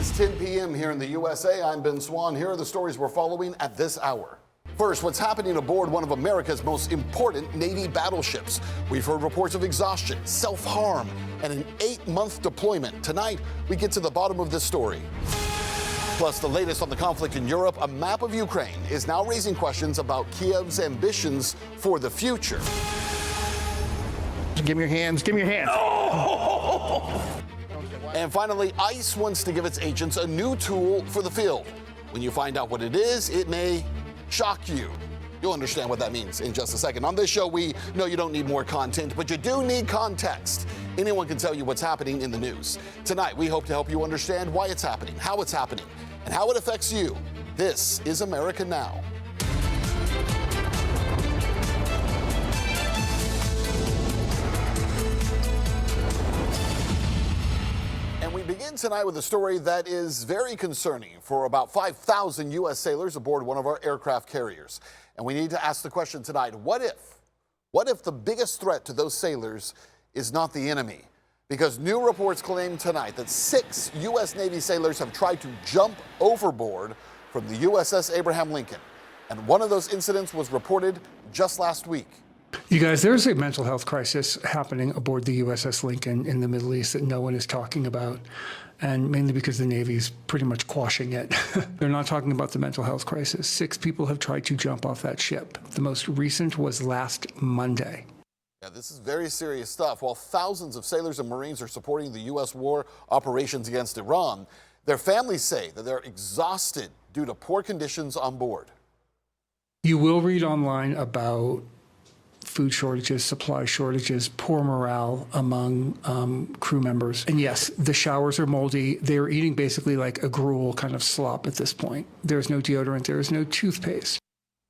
is 10 p.m. here in the USA. I'm Ben Swann. Here are the stories we're following at this hour. First, what's happening aboard one of America's most important Navy battleships. We've heard reports of exhaustion, self-harm, and an 8-month deployment. Tonight, we get to the bottom of this story. Plus, the latest on the conflict in Europe, a map of Ukraine is now raising questions about Kiev's ambitions for the future. Give me your hands, give me your hands. Oh! And finally, ICE wants to give its agents a new tool for the field. When you find out what it is, it may shock you. You'll understand what that means in just a second. On this show, we know you don't need more content, but you do need context. Anyone can tell you what's happening in the news. Tonight, we hope to help you understand why it's happening, and how it affects you. This is America Now. And we begin tonight with a story that is very concerning for about 5,000 U.S. sailors aboard one of our aircraft carriers. And we need to ask the question tonight, what if the biggest threat to those sailors is not the enemy? Because new reports claim tonight that 6 U.S. Navy sailors have tried to jump overboard from the USS Abraham Lincoln. And one of those incidents was reported just last week. You guys, there's a mental health crisis happening aboard the USS Lincoln in the Middle East that no one is talking about, and mainly because the Navy's pretty much quashing it. They're not talking about the mental health crisis. 6 people have tried to jump off that ship. The most recent was last Monday. Yeah, this is very serious stuff. While thousands of sailors and Marines are supporting the U.S. war operations against Iran, their families say that they're exhausted due to poor conditions on board. You will read online about food shortages, supply shortages, poor morale among crew members. And yes, the showers are moldy. They're eating basically like a gruel kind of slop at this point. There's no deodorant. There is no toothpaste.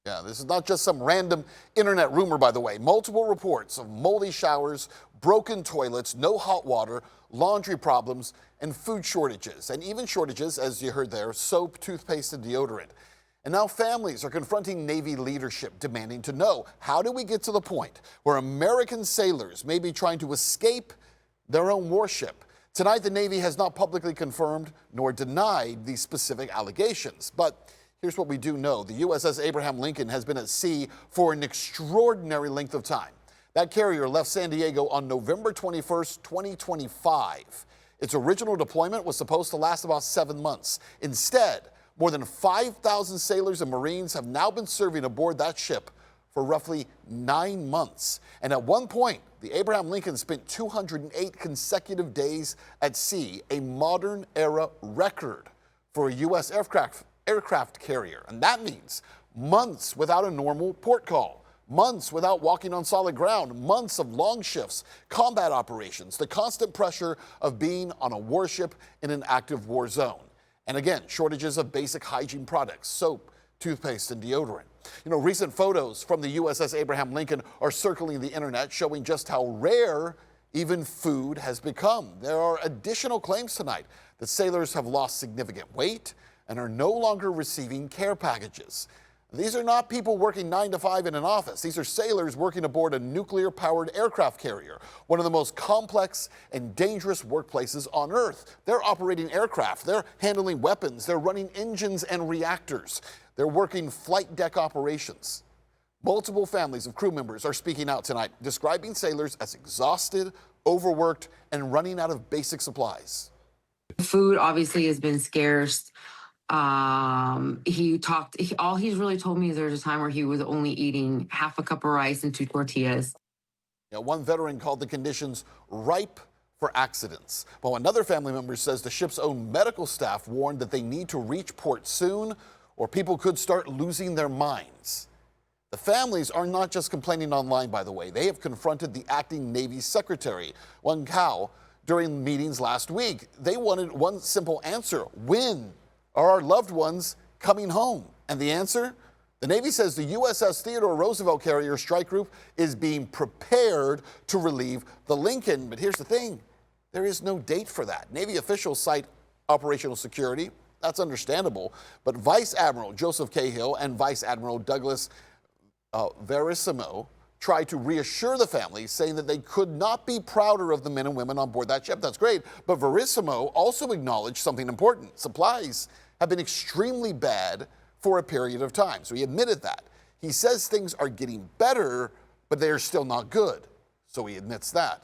Yeah, this is not just some random internet rumor, by the way. Multiple reports of moldy showers, broken toilets, no hot water, laundry problems, and food shortages. And even shortages, as you heard there, soap, toothpaste, and deodorant. And now families are confronting Navy leadership, demanding to know, how do we get to the point where American sailors may be trying to escape their own warship? Tonight, the Navy has not publicly confirmed nor denied these specific allegations. But here's what we do know. The USS Abraham Lincoln has been at sea for an extraordinary length of time. That carrier left San Diego on November 21st, 2025. Its original deployment was supposed to last about 7 months. Instead, more than 5,000 sailors and Marines have now been serving aboard that ship for roughly 9 months. And at one point, the Abraham Lincoln spent 208 consecutive days at sea, a modern era record for a U.S. aircraft carrier. And that means months without a normal port call, months without walking on solid ground, months of long shifts, combat operations, the constant pressure of being on a warship in an active war zone. And again, shortages of basic hygiene products, soap, toothpaste, and deodorant. You know, recent photos from the USS Abraham Lincoln are circling the internet, showing just how rare even food has become. There are additional claims tonight that sailors have lost significant weight and are no longer receiving care packages. These are not people working 9 to 5 in an office. These are sailors working aboard a nuclear-powered aircraft carrier, one of the most complex and dangerous workplaces on Earth. They're operating aircraft. They're handling weapons. They're running engines and reactors. They're working flight deck operations. Multiple families of crew members are speaking out tonight, describing sailors as exhausted, overworked, and running out of basic supplies. Food obviously has been scarce. All he's really told me is there's a time where he was only eating half a cup of rice and 2 tortillas. Now, one veteran called the conditions ripe for accidents, while another family member says the ship's own medical staff warned that they need to reach port soon or people could start losing their minds. The families are not just complaining online, by the way. They have confronted the acting Navy Secretary, Wang Kao, during meetings last week. They wanted one simple answer: when are our loved ones coming home? And the answer? The Navy says the USS Theodore Roosevelt carrier strike group is being prepared to relieve the Lincoln. But here's the thing, there is no date for that. Navy officials cite operational security. That's understandable. But Vice Admiral Joseph Cahill and Vice Admiral Douglas Verissimo tried to reassure the families, saying that they could not be prouder of the men and women on board that ship. That's great. But Verissimo also acknowledged something important. Supplies have been extremely bad for a period of time. So he admitted that. He says things are getting better, but they are still not good. So he admits that.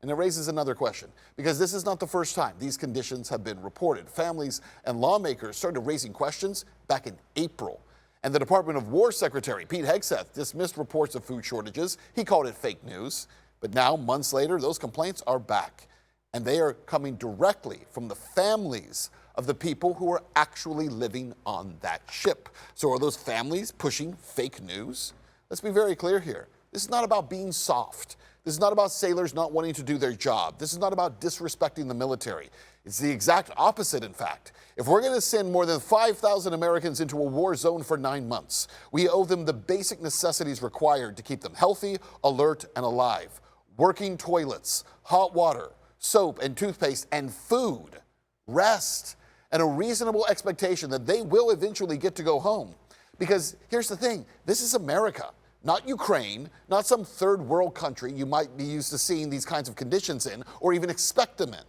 And it raises another question, because this is not the first time these conditions have been reported. Families and lawmakers started raising questions back in April. And the Department of War Secretary, Pete Hegseth, dismissed reports of food shortages. He called it fake news. But now, months later, those complaints are back. And they are coming directly from the families of the people who are actually living on that ship. So are those families pushing fake news? Let's be very clear here. This is not about being soft. This is not about sailors not wanting to do their job. This is not about disrespecting the military. It's the exact opposite, in fact. If we're going to send more than 5,000 Americans into a war zone for 9 months, we owe them the basic necessities required to keep them healthy, alert, and alive. Working toilets, hot water, soap and toothpaste, and food, rest, and a reasonable expectation that they will eventually get to go home. Because here's the thing, this is America, not Ukraine, not some third world country you might be used to seeing these kinds of conditions in or even expect them in.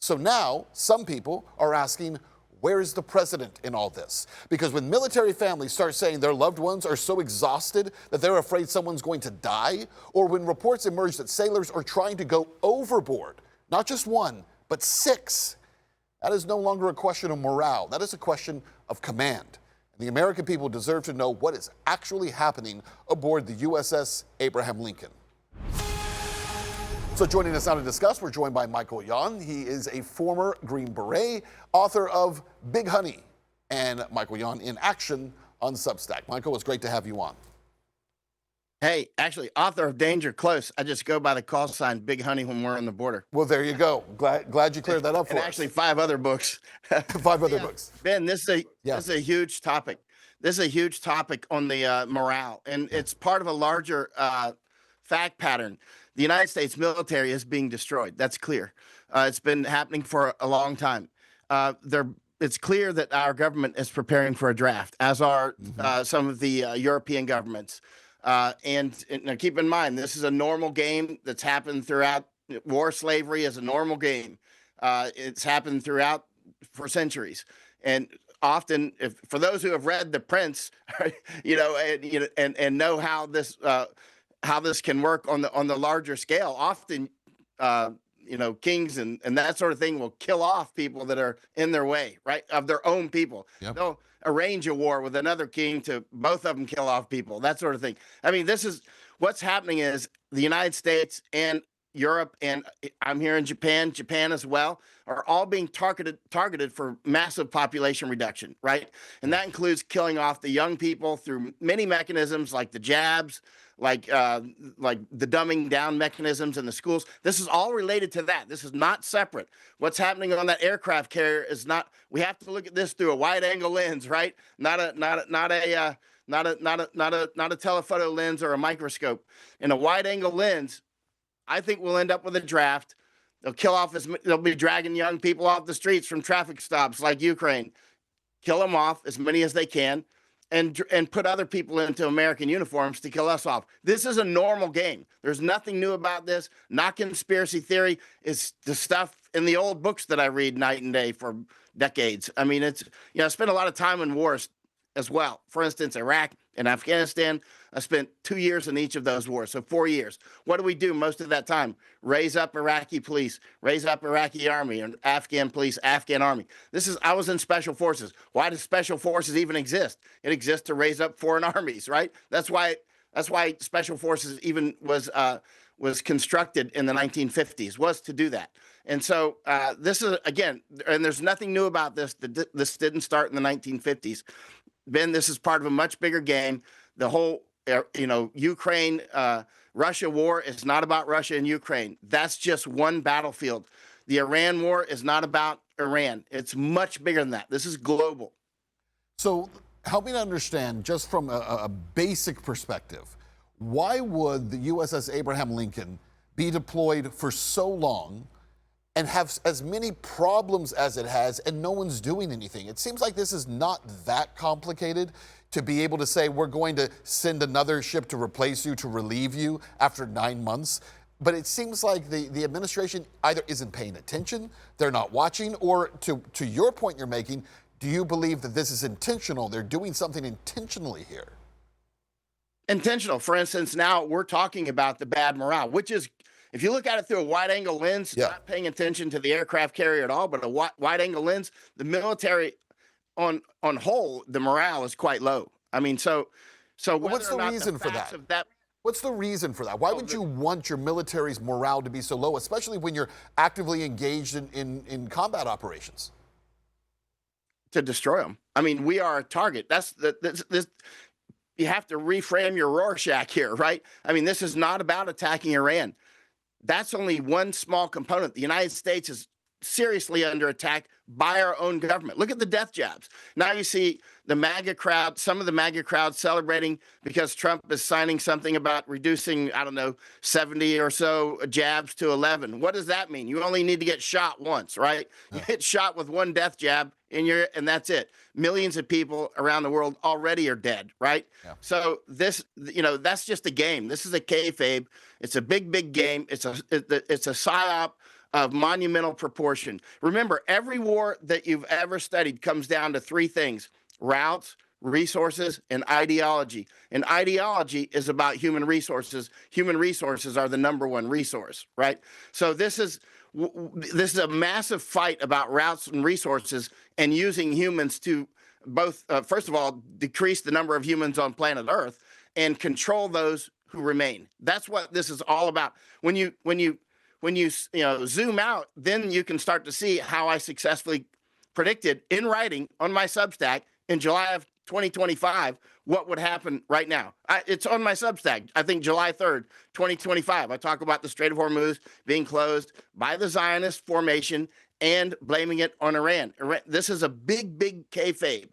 So now some people are asking, where is the president in all this? Because when military families start saying their loved ones are so exhausted that they're afraid someone's going to die, or when reports emerge that sailors are trying to go overboard, not just one, but 6, that is no longer a question of morale. That is a question of command. And the American people deserve to know what is actually happening aboard the USS Abraham Lincoln. So joining us now to discuss, we're joined by Michael Yon. He is a former Green Beret, author of Big Honey, and Michael Yon in Action on Substack. Michael, it's great to have you on. Hey, actually, author of Danger Close. I just go by the call sign Big Honey when we're on the border. Well, there you go. Glad you cleared that up for and us. actually 5 other books. 5 other books. Ben, this is a huge topic. This is a huge topic on the morale, and it's part of a larger fact pattern. The United States military is being destroyed. That's clear. It's been happening for a long time. It's clear that our government is preparing for a draft, as are some of the European governments. And keep in mind, this is a normal game that's happened throughout. War slavery is a normal game. It's happened throughout for centuries. And often, for those who have read The Prince, and know how this can work on the larger scale, often kings and that sort of thing will kill off people that are in their way, right? Of their own people. Yep. They'll arrange a war with another king to both of them kill off people, that sort of thing. I mean, this is what's happening is the United States and Europe, and I'm here in Japan as well, are all being targeted for massive population reduction, right? And that includes killing off the young people through many mechanisms like the jabs, like the dumbing down mechanisms in the schools. This is all related to that. This is not separate. What's happening on that aircraft carrier is not. We have to look at this through a wide-angle lens, right? Not a telephoto lens or a microscope. In a wide-angle lens, I think we'll end up with a draft. They'll be dragging young people off the streets from traffic stops like Ukraine. Kill them off, as many as they can, and put other people into American uniforms to kill us off. This is a normal game. There's nothing new about this. Not conspiracy theory. It's the stuff in the old books that I read night and day for decades. I mean, I spent a lot of time in wars as well. For instance, Iraq and Afghanistan, I spent 2 years in each of those wars, so 4 years. What do we do most of that time? Raise up Iraqi police, raise up Iraqi army, and Afghan police, Afghan army. I was in special forces. Why does special forces even exist? It exists to raise up foreign armies, right? That's why special forces even was constructed in the 1950s, was to do that. And so this is, again, and there's nothing new about this. This didn't start in the 1950s. Ben, this is part of a much bigger game. The whole, Ukraine, Russia war is not about Russia and Ukraine. That's just one battlefield. The Iran war is not about Iran. It's much bigger than that. This is global. So help me to understand, just from a basic perspective, why would the USS Abraham Lincoln be deployed for so long and have as many problems as it has, and no one's doing anything? It seems like this is not that complicated to be able to say, we're going to send another ship to replace you, to relieve you after 9 months. But it seems like the administration either isn't paying attention, they're not watching, or to your point you're making, do you believe that this is intentional? They're doing something intentionally here? Intentional. For instance, now we're talking about the bad morale, which is, if you look at it through a wide angle lens, not paying attention to the aircraft carrier at all, but a wide angle lens, the military on whole, the morale is quite low. I mean, so what's the reason for that? What's the reason for that? Why would you want your military's morale to be so low, especially when you're actively engaged in combat operations? To destroy them. I mean, we are a target. That's this. You have to reframe your Rorschach here, right? I mean, this is not about attacking Iran. That's only one small component. The United States is seriously under attack by our own government. Look at the death jabs. Now you see the MAGA crowd, some of the MAGA crowd celebrating because Trump is signing something about reducing, I don't know, 70 or so jabs to 11. What does that mean? You only need to get shot once, right? You get shot with one death jab and that's it. Millions of people around the world already are dead, right? Yeah. So this, that's just a game. This is a kayfabe. It's a big game. It's a psyop of monumental proportion. Remember, every war that you've ever studied comes down to three things: routes, resources, and ideology. And ideology is about human resources. Human resources are the number one resource, right? So this is a massive fight about routes and resources, and using humans to both, first of all, decrease the number of humans on planet Earth and control those who remain. That's what this is all about. When you zoom out, then you can start to see how I successfully predicted in writing on my Substack in July of 2025 what would happen right now. It's on my Substack. I think July 3rd, 2025. I talk about the Strait of Hormuz being closed by the Zionist formation and blaming it on Iran. This is a big kayfabe.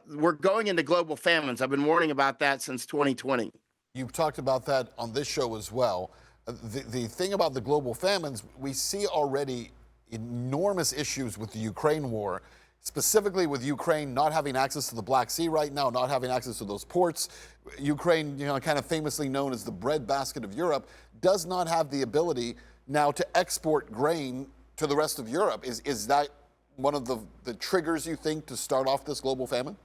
We're going into global famines. I've been warning about that since 2020. You've talked about that on this show as well. The thing about the global famines, we see already enormous issues with the Ukraine war, specifically with Ukraine not having access to the Black Sea right now, not having access to those ports. Ukraine, kind of famously known as the breadbasket of Europe, does not have the ability now to export grain to the rest of Europe. Is that one of the triggers, you think, to start off this global famine?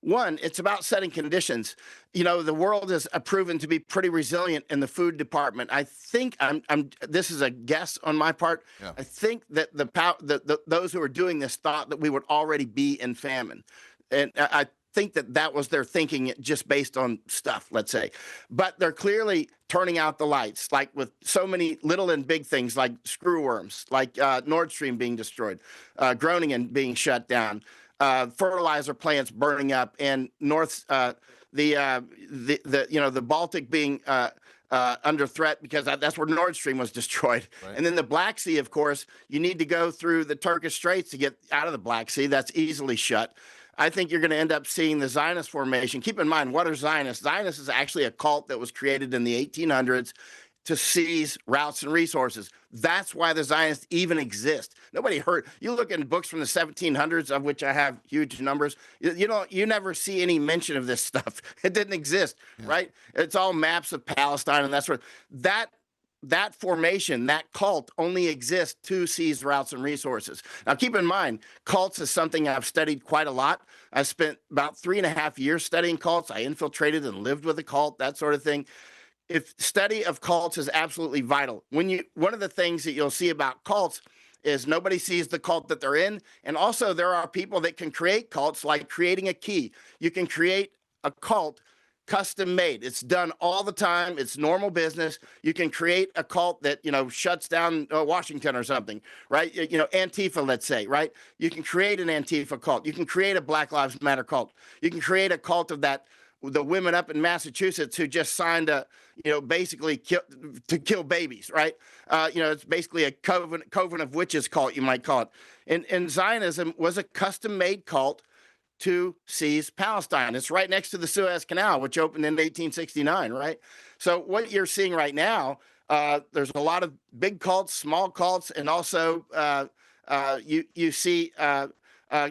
One, it's about setting conditions. The world has proven to be pretty resilient in the food department. I think this is a guess on my part. Yeah. I think that those who are doing this thought that we would already be in famine. And I think that was their thinking just based on stuff, let's say. But they're clearly turning out the lights, like with so many little and big things like screwworms, like Nord Stream being destroyed, Groningen being shut down, fertilizer plants burning up, and the Baltic being under threat because that's where Nord Stream was destroyed. Right. And then the Black Sea, of course, you need to go through the Turkish Straits to get out of the Black Sea. That's easily shut. I think you're going to end up seeing the Zionist formation. Keep in mind, what are Zionists? Zionists is actually a cult that was created in the 1800s to seize routes and resources. That's why the Zionists even exist. Nobody heard. You look in books from the 1700s, of which I have huge numbers. You never see any mention of this stuff. It didn't exist, right? It's all maps of Palestine and that sort of. That formation, that cult, only exists to seize routes and resources. Now, keep in mind, cults is something I've studied quite a lot. I spent about 3.5 years studying cults. I infiltrated and lived with a cult, that sort of thing. If study of cults is absolutely vital. One of the things that you'll see about cults is nobody sees the cult that they're in. And also there are people that can create cults, like creating a key. You can create a cult custom made. It's done all the time. It's normal business. You can create a cult that, shuts down Washington or something, right? Antifa, let's say, right? You can create an Antifa cult. You can create a Black Lives Matter cult. You can create a cult of the women up in Massachusetts who just signed basically to kill babies, right? It's basically a coven of witches cult, you might call it. And Zionism was a custom-made cult to seize Palestine. It's right next to the Suez Canal, which opened in 1869, right? So what you're seeing right now, There's a lot of big cults, small cults, and also you see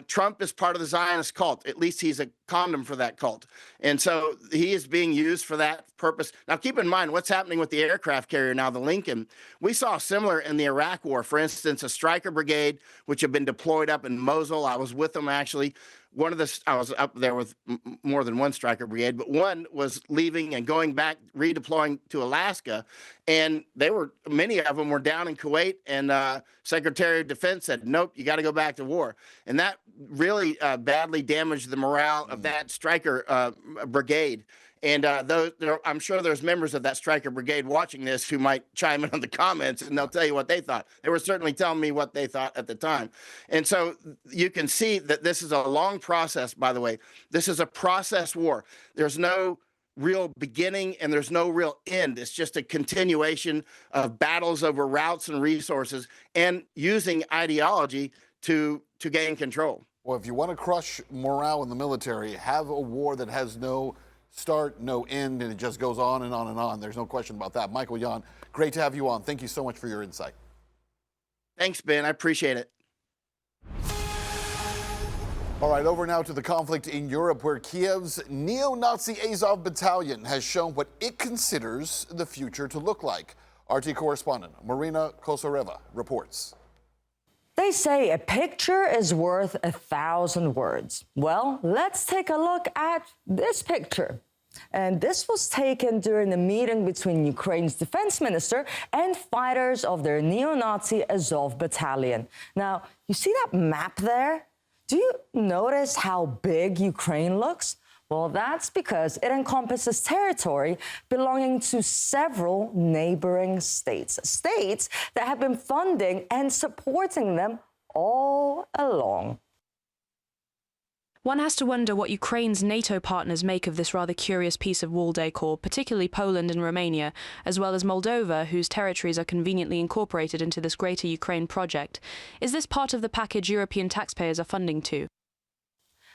Trump is part of the Zionist cult. At least he's a condom for that cult. And so he is being used for that purpose. Now, keep in mind what's happening with the aircraft carrier now, the Lincoln. We saw similar in the Iraq War. For instance, a Stryker brigade, which had been deployed up in Mosul. I was with them, actually. I was up there with more than one Stryker brigade, but one was leaving and going back, redeploying to Alaska. And many of them were down in Kuwait, and Secretary of Defense said, nope, you got to go back to war. And that really badly damaged the morale of that Stryker brigade. And I'm sure there's members of that Stryker brigade watching this who might chime in on the comments, and they'll tell you what they thought. They were certainly telling me what they thought at the time. And so you can see that this is a long process, by the way. This is a process war. There's no real beginning and there's no real end. It's just a continuation of battles over routes and resources and using ideology to gain control. Well, if you want to crush morale in the military, have a war that has no start, no end, and it just goes on and on and on. There's no question about that. Michael Yon, great to have you on. Thank you so much for your insight. Thanks, Ben. I appreciate it. All right, over now to the conflict in Europe, where Kiev's neo-Nazi Azov battalion has shown what it considers the future to look like. RT correspondent Marina Kosareva reports. They say a picture is worth 1,000 words. Well, let's take a look at this picture. And this was taken during a meeting between Ukraine's defense minister and fighters of their neo-Nazi Azov battalion. Now, you see that map there? Do you notice how big Ukraine looks? Well, that's because it encompasses territory belonging to several neighboring states that have been funding and supporting them all along. One has to wonder what Ukraine's NATO partners make of this rather curious piece of wall decor, particularly Poland and Romania, as well as Moldova, whose territories are conveniently incorporated into this greater Ukraine project. Is this part of the package European taxpayers are funding too?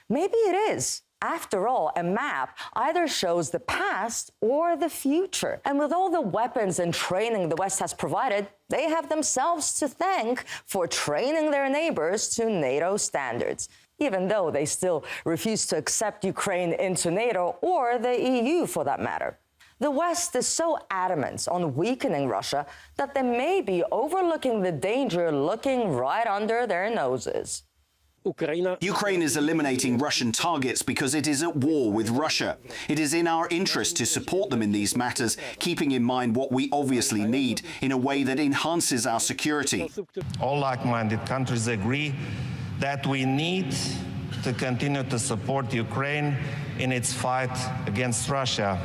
Maybe it is. After all, a map either shows the past or the future. And with all the weapons and training the West has provided, they have themselves to thank for training their neighbors to NATO standards, even though they still refuse to accept Ukraine into NATO or the EU for that matter. The West is so adamant on weakening Russia that they may be overlooking the danger looking right under their noses. Ukraine is eliminating Russian targets because it is at war with Russia. It is in our interest to support them in these matters, keeping in mind what we obviously need in a way that enhances our security. All like-minded countries agree that we need to continue to support Ukraine in its fight against Russia.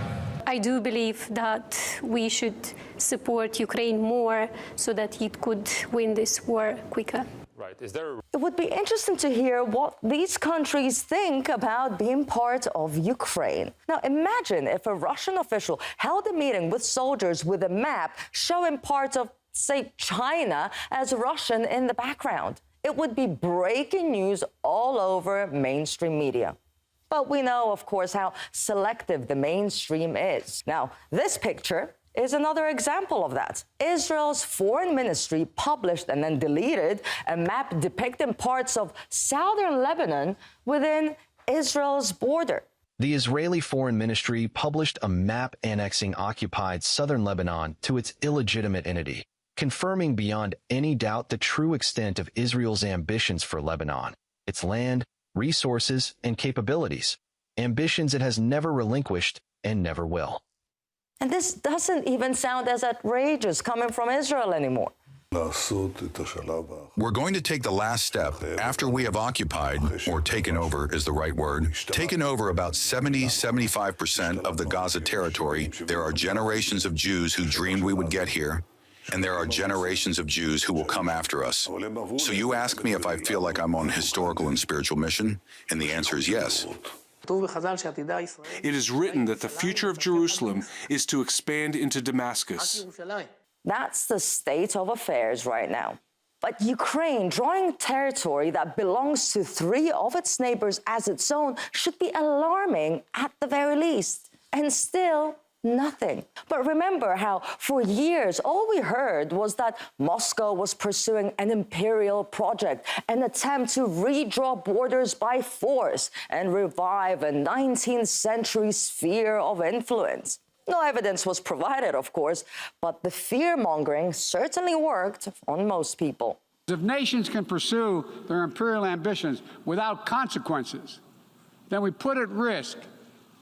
I do believe that we should support Ukraine more so that it could win this war quicker. Right. It would be interesting to hear what these countries think about being part of Ukraine. Now, imagine if a Russian official held a meeting with soldiers with a map showing parts of, say, China as Russian in the background. It would be breaking news all over mainstream media. But we know, of course, how selective the mainstream is. Now, this picture is another example of that. Israel's foreign ministry published and then deleted a map depicting parts of southern Lebanon within Israel's border. The Israeli Foreign Ministry published a map annexing occupied southern Lebanon to its illegitimate entity, confirming beyond any doubt the true extent of Israel's ambitions for Lebanon, its land, resources, and capabilities, ambitions it has never relinquished and never will. And this doesn't even sound as outrageous coming from Israel anymore. We're going to take the last step after we have occupied, or taken over is the right word, taken over about 70-75% of the Gaza territory. There are generations of Jews who dreamed we would get here, and there are generations of Jews who will come after us. So you ask me if I feel like I'm on a historical and spiritual mission, and the answer is yes. It is written that the future of Jerusalem is to expand into Damascus. That's the state of affairs right now. But Ukraine drawing territory that belongs to 3 of its neighbors as its own should be alarming at the very least. And still, Nothing. But remember how for years all we heard was that Moscow was pursuing an imperial project, an attempt to redraw borders by force and revive a 19th century sphere of influence. No evidence was provided, of course, but the fear-mongering certainly worked on most people. If nations can pursue their imperial ambitions without consequences, then we put at risk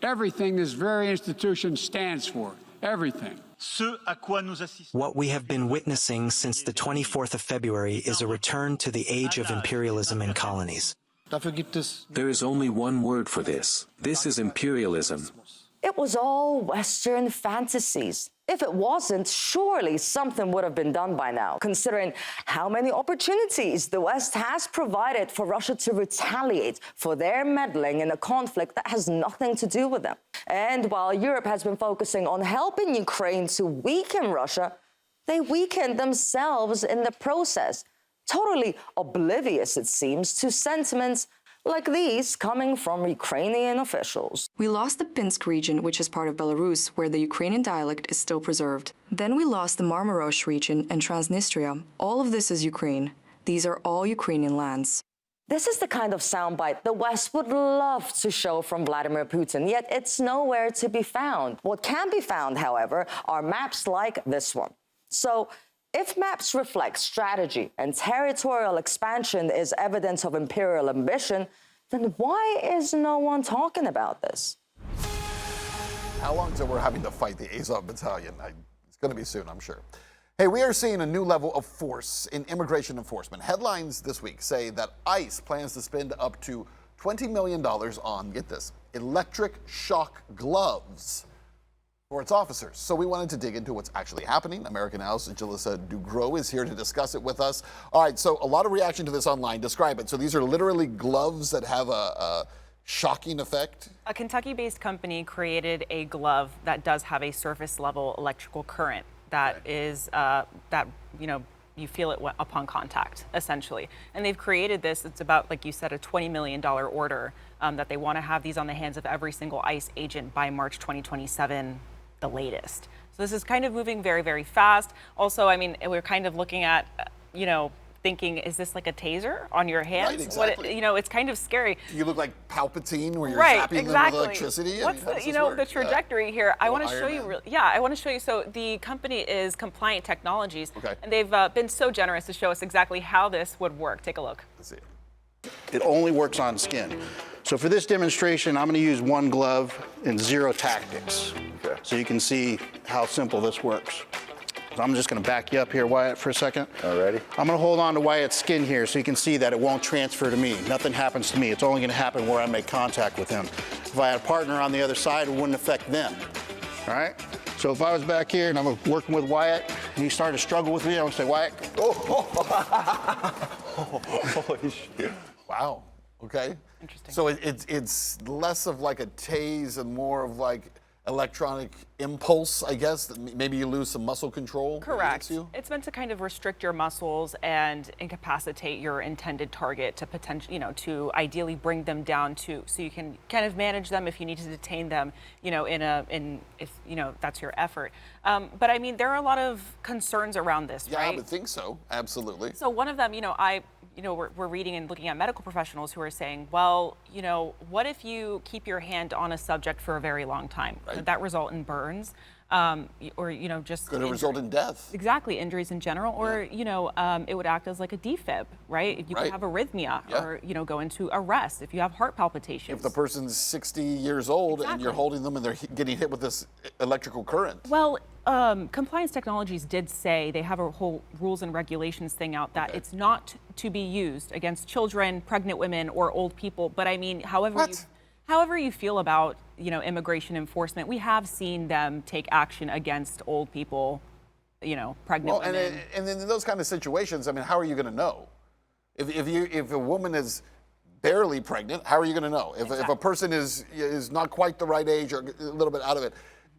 everything this very institution stands for, everything. What we have been witnessing since the 24th of February is a return to the age of imperialism in colonies. There is only one word for this. This is imperialism. It was all Western fantasies. If it wasn't, surely something would have been done by now, considering how many opportunities the West has provided for Russia to retaliate for their meddling in a conflict that has nothing to do with them. And while Europe has been focusing on helping Ukraine to weaken Russia, they weakened themselves in the process, totally oblivious, it seems, to sentiments like these coming from Ukrainian officials. We lost the Pinsk region, which is part of Belarus, where the Ukrainian dialect is still preserved. Then we lost the Marmarosh region and Transnistria. All of this is Ukraine. These are all Ukrainian lands. This is the kind of soundbite the West would love to show from Vladimir Putin, yet it's nowhere to be found. What can be found, however, are maps like this one. So, if maps reflect strategy and territorial expansion is evidence of imperial ambition, then why is no one talking about this? How long till we're having to fight the Azov Battalion? It's going to be soon, I'm sure. Hey, we are seeing a new level of force in immigration enforcement. Headlines this week say that ICE plans to spend up to $20 million on, get this, electric shock gloves for its officers. So we wanted to dig into what's actually happening. American House, Jalissa Dugro is here to discuss it with us. All right, so a lot of reaction to this online. Describe it. So these are literally gloves that have a shocking effect? A Kentucky-based company created a glove that does have a surface-level electrical current that is, you feel it upon contact, essentially. And they've created this. It's about, like you said, a $20 million order that they want to have these on the hands of every single ICE agent by March 2027. The latest. So this is kind of moving very, very fast. Also, I mean, we're kind of looking at, thinking, is this like a taser on your hands? Right, exactly. It's kind of scary. You look like Palpatine, where you're right, zapping exactly. them with electricity. What's the trajectory here? I want to show you. I want to show you. So the company is Compliant Technologies, and they've been so generous to show us exactly how this would work. Take a look. Let's see. It only works on skin. So for this demonstration, I'm going to use one glove and 0 tactics. Okay. So you can see how simple this works. So I'm just going to back you up here, Wyatt, for a second. Alrighty. I'm going to hold on to Wyatt's skin here so you can see that it won't transfer to me. Nothing happens to me. It's only going to happen where I make contact with him. If I had a partner on the other side, it wouldn't affect them. All right? So if I was back here and I'm working with Wyatt and he started to struggle with me, I would say, Wyatt, Holy shit. Wow. Okay. Interesting. So it's less of like a tase and more of like electronic impulse, I guess. Maybe you lose some muscle control. Correct. It's meant to kind of restrict your muscles and incapacitate your intended target to to ideally bring them down so you can kind of manage them if you need to detain them, if that's your effort. But I mean, there are a lot of concerns around this, right? Yeah, I would think so. Absolutely. So one of them, we're reading and looking at medical professionals who are saying, well, what if you keep your hand on a subject for a very long time? Right. Could that result in burns? Or just could it result in death? Exactly, injuries in general, or it would act as like a defib, right? You could have arrhythmia, or go into arrest if you have heart palpitations. If the person's 60 years old and you're holding them and they're getting hit with this electrical current. Well, Compliance Technologies did say they have a whole rules and regulations thing out that it's not to be used against children, pregnant women, or old people. But I mean, however you feel about immigration enforcement, we have seen them take action against old people, pregnant women. And in those kind of situations, I mean, how are you going to know? If a woman is barely pregnant, how are you going to know? If a person is not quite the right age or a little bit out of it.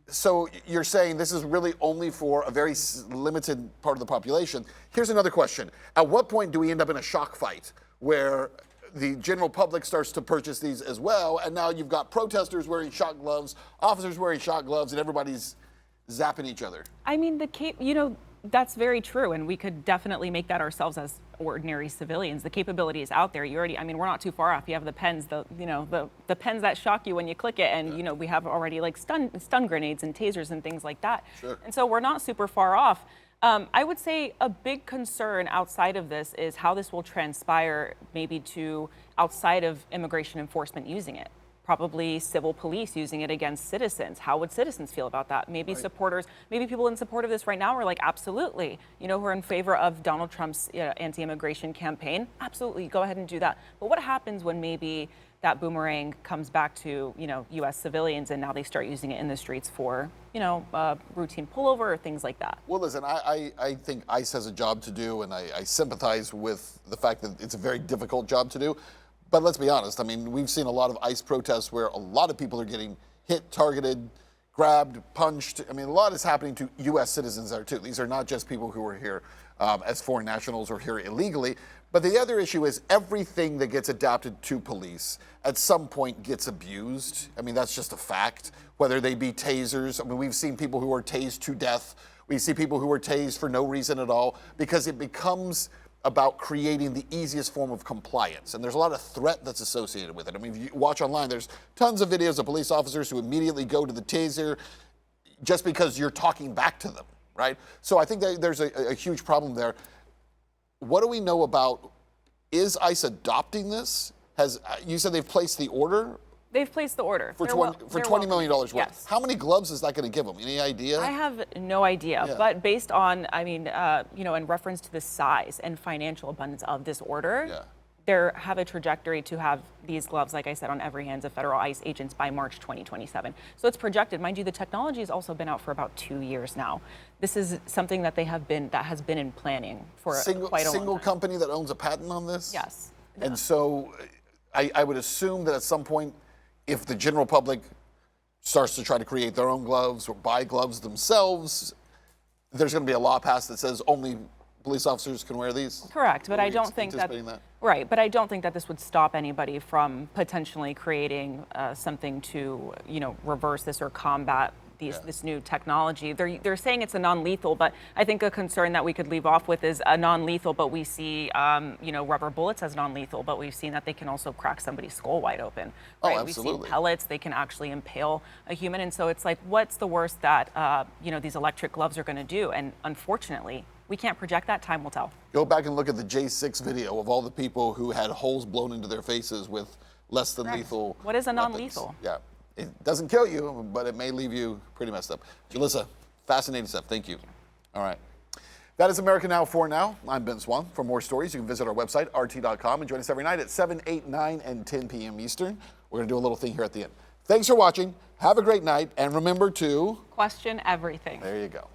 So you're saying this is really only for a very limited part of the population. Here's another question. At what point do we end up in a shock fight where the general public starts to purchase these as well, and now you've got protesters wearing shot gloves, officers wearing shot gloves, and everybody's zapping each other. I mean, that's very true, and we could definitely make that ourselves as ordinary civilians. The capability is out there. We're not too far off. You have the pens, the pens that shock you when you click it, and we have already like stun grenades and tasers and things like that. Sure. And so we're not super far off. I would say a big concern outside of this is how this will transpire maybe to outside of immigration enforcement using it. Probably civil police using it against citizens. How would citizens feel about that? Maybe supporters, maybe people in support of this right now are like, absolutely, who are in favor of Donald Trump's anti-immigration campaign. Absolutely, go ahead and do that. But what happens when maybe that boomerang comes back to, U.S. civilians and now they start using it in the streets for, routine pullover or things like that? Well, listen, I think ICE has a job to do, and I sympathize with the fact that it's a very difficult job to do. But let's be honest, we've seen a lot of ICE protests where a lot of people are getting hit, targeted, grabbed, punched. A lot is happening to U.S. citizens there, too. These are not just people who are here as foreign nationals or here illegally. But the other issue is everything that gets adapted to police at some point gets abused. That's just a fact, whether they be tasers. We've seen people who are tased to death. We see people who are tased for no reason at all because it becomes about creating the easiest form of compliance. And there's a lot of threat that's associated with it. If you watch online, there's tons of videos of police officers who immediately go to the taser just because you're talking back to them, right? So I think that there's a huge problem there. What do we know about, is ICE adopting this? You said they've placed the order? They've placed the order. For $20 million worth. Yes. How many gloves is that going to give them? Any idea? I have no idea, but based on, in reference to the size and financial abundance of this order, they have a trajectory to have these gloves, like I said, on every hands of federal ICE agents by March 2027. So it's projected. Mind you, the technology has also been out for about 2 years now. This is something that has been in planning for quite a long time. Single company that owns a patent on this? Yes. And so I would assume that at some point, if the general public starts to try to create their own gloves or buy gloves themselves, there's going to be a law passed that says only police officers can wear these? Correct, but I don't think that. Right, but I don't think that this would stop anybody from potentially creating something to, reverse this or combat this new technology. They're saying it's a non-lethal, but I think a concern that we could leave off with is a non-lethal, but we see, rubber bullets as non-lethal, but we've seen that they can also crack somebody's skull wide open. Right? Oh, absolutely. We've seen pellets, they can actually impale a human. And so it's like, what's the worst that, these electric gloves are going to do? And unfortunately, we can't project that. Time will tell. Go back and look at the J6 video of all the people who had holes blown into their faces with less than lethal What is a non-lethal? Yeah. It doesn't kill you, but it may leave you pretty messed up. Jalissa, fascinating stuff. Thank you. All right. That is America Now for now. I'm Ben Swann. For more stories, you can visit our website, rt.com, and join us every night at 7, 8, 9, and 10 p.m. Eastern. We're going to do a little thing here at the end. Thanks for watching. Have a great night, and remember to question everything. There you go.